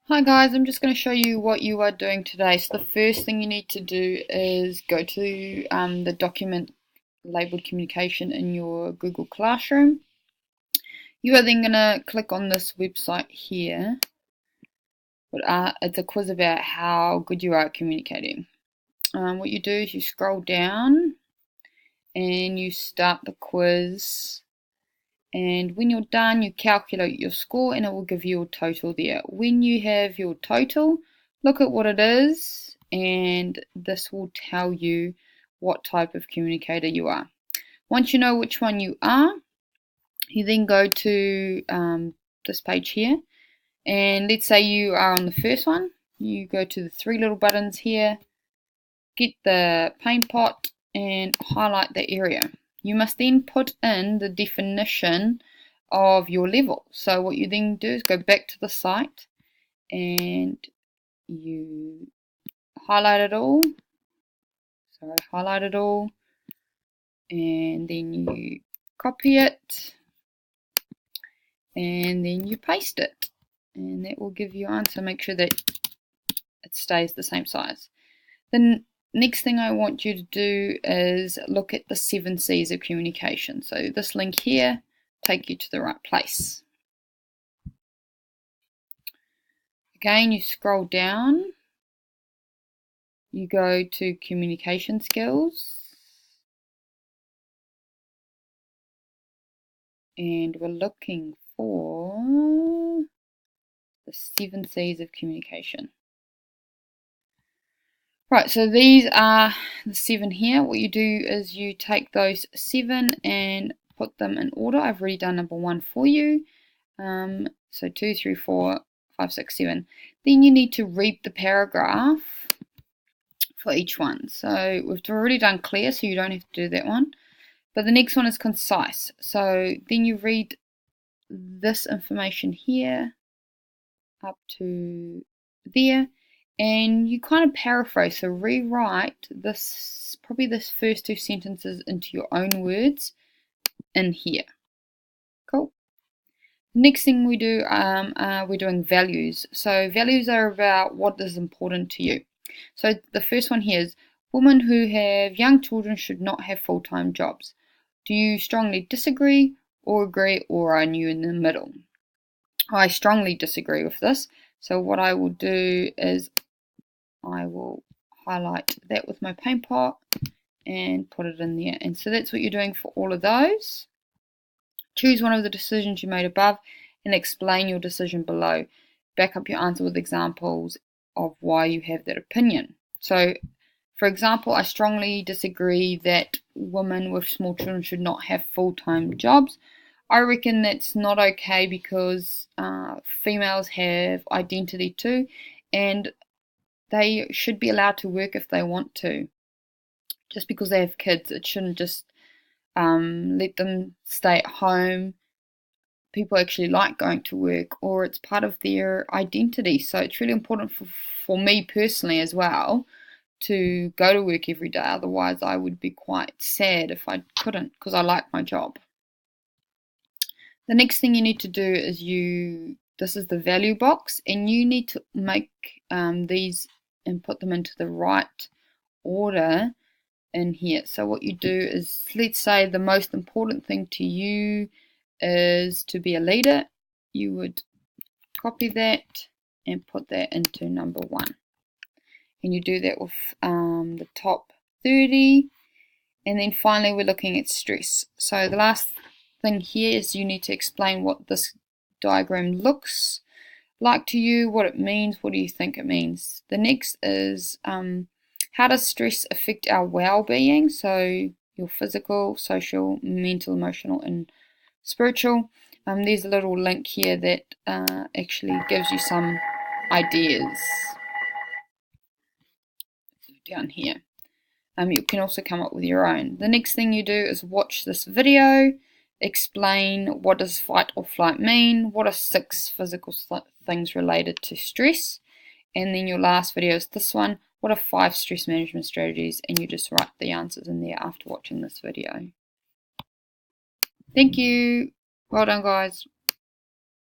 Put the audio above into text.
Hi guys, I'm just going to show you what you are doing today. So the first thing you need to do is go to the document labeled communication in your Google Classroom. You are then going to click on this website here. It's a quiz about how good you are at communicating. What you do is you scroll down and you start the quiz. And when you're done, you calculate your score and it will give you your total there. When you have your total, look at what it is, and this will tell you what type of communicator you are. Once you know which one you are, you then go to this page here, and let's say you are on the first one. You go to the three little buttons here, get the paint pot and highlight the area. You must then put in the definition of your level. So what you then do is go back to the site and you highlight it all. And then you copy it and then you paste it. And that will give you your answer. Make sure that it stays the same size. Then next thing I want you to do is look at the 7 C's of communication. So this link here take you to the right place. Again, you scroll down, you go to communication skills, and we're looking for the 7 C's of communication. Right, so these are the 7 here. What you do is you take those 7 and put them in order. I've already done number 1 for you. So 2, 3, 4, 5, 6, 7. Then you need to read the paragraph for each one. So we've already done clear, so you don't have to do that one. But the next one is concise. So then you read this information here up to there. And you kind of paraphrase, so rewrite this, probably this first 2 sentences into your own words in here. Cool. Next thing we do, we're doing values. So values are about what is important to you. So the first one here is, women who have young children should not have full-time jobs. Do you strongly disagree or agree, or are you in the middle? I strongly disagree with this. So what I will do is I will highlight that with my paint pot and put it in there. And so that's what you're doing for all of those. Choose one of the decisions you made above and explain your decision below. Back up your answer with examples of why you have that opinion. So, for example, I strongly disagree that women with small children should not have full-time jobs. I reckon that's not okay because females have identity too, and they should be allowed to work if they want to. Just because they have kids, it shouldn't just let them stay at home. People actually like going to work, or it's part of their identity. So it's really important for me personally as well to go to work every day. Otherwise, I would be quite sad if I couldn't, because I like my job. The next thing you need to do is this is the value box, and you need to make these and put them into the right order in here. So what you do is, let's say the most important thing to you is to be a leader. You would copy that and put that into number 1. And you do that with the top 30. And then finally we're looking at stress. So the last thing here is you need to explain what this diagram looks like to you, what it means, what do you think it means. The next is how does stress affect our well-being? So your physical, social, mental, emotional, and spiritual. There's a little link here that actually gives you some ideas down here. You can also come up with your own. The next thing you do is watch this video, explain what does fight or flight mean, what are 6 physical things related to stress, and then your last video is this one, what are 5 stress management strategies, and you just write the answers in there after watching this video. Thank you. Well done, guys.